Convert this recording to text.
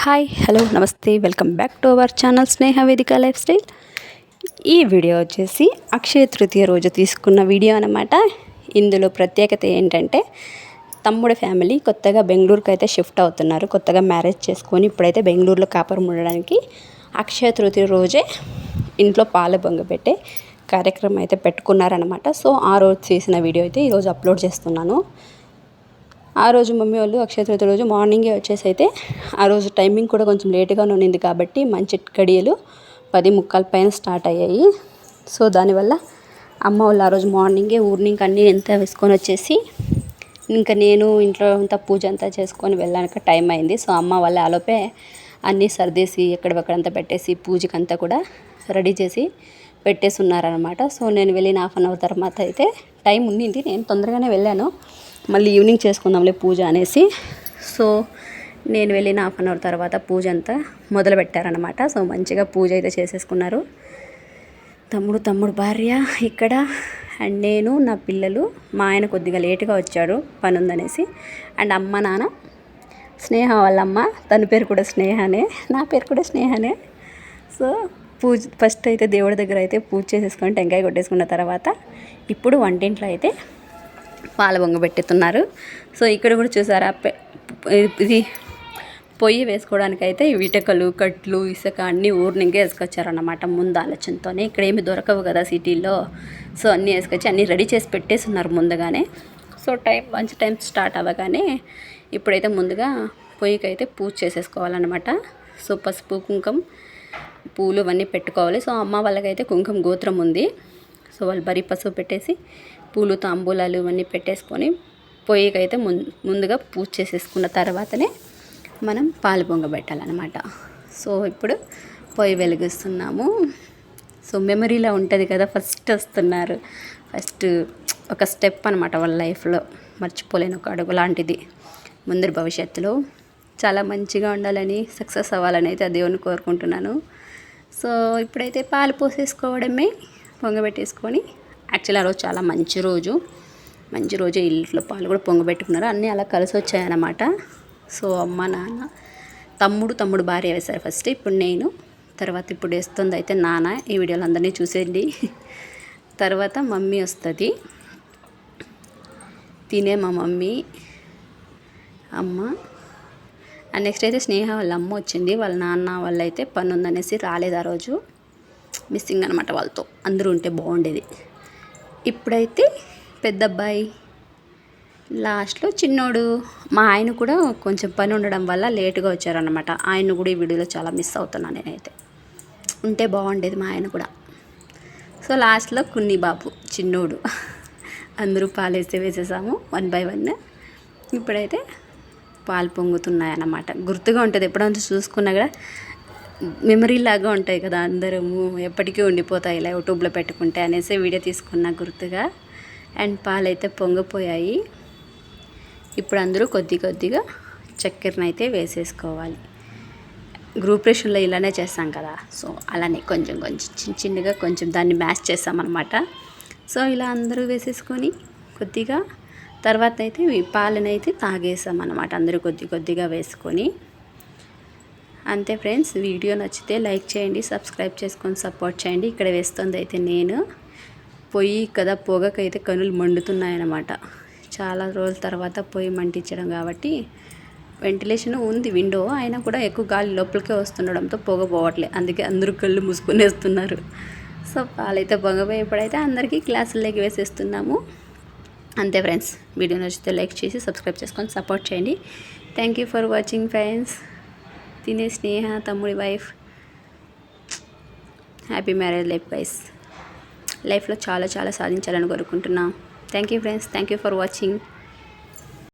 Hi hello నమస్తే welcome back to our channel Sneha Vedika life style. ఈ video వచ్చేసి అక్షయ తృతీయ రోజు తీసుకున్న వీడియో అన్నమాట. ఇందులో ప్రత్యేకత ఏంటంటే తమ్ముడి ఫ్యామిలీ కొత్తగా బెంగళూరుకి అయితే షిఫ్ట్ అవుతున్నారు. కొత్తగా మ్యారేజ్ చేసుకొని ఇప్పుడైతే బెంగళూరులో కాపురం ఉండడానికి అక్షయ తృతీయ రోజే ఇంట్లో పాలు పొంగబెట్టే కార్యక్రమం అయితే పెట్టుకున్నారనమాట. సో ఆ రోజు చేసిన వీడియో అయితే ఈరోజు అప్లోడ్ చేస్తున్నాను. ఆ రోజు మమ్మీ వాళ్ళు అక్షయ తృతీయ రోజు మార్నింగే వచ్చేసి అయితే ఆ రోజు టైమింగ్ కూడా కొంచెం లేట్గానే ఉన్నింది కాబట్టి మంచి గడియలు 10:45 పైన స్టార్ట్ అయ్యాయి. సో దానివల్ల అమ్మ వాళ్ళు ఆ రోజు మార్నింగే ఊరినింగ్ అన్నీ ఎంత వేసుకొని వచ్చేసి ఇంకా నేను ఇంట్లో అంతా పూజ అంతా చేసుకొని వెళ్ళాక టైం అయింది. సో అమ్మ వాళ్ళ ఆలోపే అన్నీ సర్దేసి ఎక్కడెక్కడంతా పెట్టేసి పూజకంతా కూడా రెడీ చేసి పెట్టేసి ఉన్నారనమాట. సో నేను వెళ్ళిన హాఫ్ అన్ అవర్ తర్వాత అయితే టైం ఉండింది, నేను తొందరగానే వెళ్ళాను. మళ్ళీ ఈవినింగ్ చేసుకుందాంలే పూజ అనేసి సో నేను వెళ్ళిన హాఫ్ అన్ అవర్ తర్వాత పూజ అంతా మొదలు పెట్టారనమాట. సో మంచిగా పూజ అయితే చేసేసుకున్నారు. తమ్ముడు భార్య ఇక్కడ అండ్ నేను, నా పిల్లలు, మా ఆయన కొద్దిగా లేటుగా వచ్చాడు పని ఉందనేసి, అండ్ అమ్మ నాన్న, స్నేహ వాళ్ళమ్మ, తన పేరు కూడా స్నేహనే, నా పేరు కూడా స్నేహనే. సో పూజ ఫస్ట్ అయితే దేవుడి దగ్గర అయితే పూజ చేసేసుకొని టెంకాయ కొట్టేసుకున్న తర్వాత ఇప్పుడు వంటింట్లో అయితే పాలు పొంగబెట్టుతున్నారు. సో ఇక్కడ కూడా చూసారా, ఇది పొయ్యి వేసుకోవడానికి అయితే ఇటుకలు, కట్లు, ఇసుక అన్నీ ఊరినింగే వేసుకొచ్చారన్నమాట ముందు ఆలోచనతోనే. ఇక్కడ ఏమి దొరకవు కదా సిటీలో. సో అన్నీ వేసుకొచ్చి అన్నీ రెడీ చేసి పెట్టేస్తున్నారు ముందుగానే. సో మంచి టైం స్టార్ట్ అవ్వగానే ఇప్పుడైతే ముందుగా పొయ్యికి అయితే పూజ చేసేసుకోవాలన్నమాట. సో పసుపు, కుంకుమ, పూలు అవన్నీ పెట్టుకోవాలి. సో అమ్మ వాళ్ళకైతే కుంకుమ గోత్రం ఉంది. సో వాళ్ళు బరీ పసుపు పెట్టేసి పూలు, తాంబూలాలు ఇవన్నీ పెట్టేసుకొని పొయ్యికి అయితే ముందుగా పూజ చేసేసుకున్న తర్వాతనే మనం పాలు పొంగబెట్టాలన్నమాట. సో ఇప్పుడు పొయ్యి వెలిగిస్తున్నాము. సో మెమరీలో ఉంటుంది కదా, ఫస్ట్ వస్తున్నారు, ఫస్ట్ ఒక స్టెప్ అనమాట వాళ్ళ లైఫ్లో, మర్చిపోలేని ఒక అడుగు లాంటిది. ముందరి భవిష్యత్తులో చాలా మంచిగా ఉండాలని, సక్సెస్ అవ్వాలని అయితే ఆ దేవుని కోరుకుంటున్నాను. సో ఇప్పుడైతే పాలు పోసేసుకోవడమే, పొంగబెట్టేసుకొని. యాక్చువల్లీ ఆ రోజు చాలా మంచి రోజు ఇంట్లో పాలు కూడా పొంగబెట్టుకున్నారు. అన్నీ అలా కలిసి వచ్చాయన్నమాట. సో అమ్మ, నాన్న, తమ్ముడు భార్య వేశారు ఫస్ట్, ఇప్పుడు నేను, తర్వాత ఇప్పుడు వేస్తుంది అయితే నాన్న. ఈ వీడియోలు అందరినీ చూసేయండి. తర్వాత మమ్మీ వస్తుంది, తినే మా మమ్మీ, అమ్మ, అండ్ నెక్స్ట్ అయితే స్నేహ వాళ్ళ అమ్మ వచ్చింది. వాళ్ళ నాన్న వాళ్ళైతే పని ఉందనేసి రాలేదు ఆ రోజు, మిస్సింగ్ అనమాట. వాళ్ళతో అందరూ ఉంటే బాగుండేది. ఇప్పుడైతే పెద్ద అబ్బాయి, లాస్ట్లో చిన్నోడు. మా ఆయన కూడా కొంచెం పని ఉండడం వల్ల లేటుగా వచ్చారనమాట. ఆయన కూడా ఈ వీడియోలో చాలా మిస్ అవుతున్నాను నేనైతే. ఉంటే బాగుండేది మా ఆయన కూడా. సో లాస్ట్లో కున్ని బాబు చిన్నోడు. అందరూ పాలు వేసేసాము 1 by 1. ఇప్పుడైతే పాలు పొంగుతున్నాయన్నమాట. గుర్తుగా ఉంటుంది, ఎప్పుడంతా చూసుకున్నా కూడా మెమరీ లాగా ఉంటాయి కదా, అందరము ఎప్పటికీ ఉండిపోతాయి ఇలా యూట్యూబ్లో పెట్టుకుంటే అనేసి వీడియో తీసుకున్నా గుర్తుగా. అండ్ పాలు అయితే పొంగిపోయాయి. ఇప్పుడు అందరూ కొద్దిగా చక్కెరను అయితే వేసేసుకోవాలి. గ్రూప్ రేషన్లో ఇలానే చేస్తాం కదా, సో అలానే కొంచెం చిన్నగా కొంచెం దాన్ని మ్యాష్ చేస్తామన్నమాట. సో ఇలా అందరూ వేసేసుకొని కొద్దిగా తర్వాత అయితే ఈ పాలనైతే తాగేసామన్నమాట, అందరూ కొద్దిగా వేసుకొని. అంతే ఫ్రెండ్స్, వీడియో నచ్చితే లైక్ చేయండి, సబ్స్క్రైబ్ చేసుకొని సపోర్ట్ చేయండి. ఇక్కడ వేస్తుంది అయితే నేను. పొయ్యి కదా, పొగకైతే కనులు మండుతున్నాయన్నమాట. చాలా రోజుల తర్వాత పొయ్యి మంటించడం కాబట్టి వెంటిలేషన్ ఉంది విండో, అయినా కూడా ఎక్కువ గాలి లోపలికే వస్తుండడంతో పొగ పోవట్లే, అందుకే అందరూ కళ్ళు మూసుకునేస్తున్నారు. సో పాలైతే పొగపోయి ఇప్పుడైతే అందరికీ గ్లాసుల్లోకి వేసేస్తున్నాము. అంతే ఫ్రెండ్స్, వీడియో నచ్చితే లైక్ చేసి సబ్స్క్రైబ్ చేసుకొని సపోర్ట్ చేయండి. Thank you for watching friends. తినే స్నేహ తమ్ముడి wife, happy marriage life guys. లైఫ్లో చాలా సాధించాలని కోరుకుంటున్నాం. Thank you friends, thank you for watching.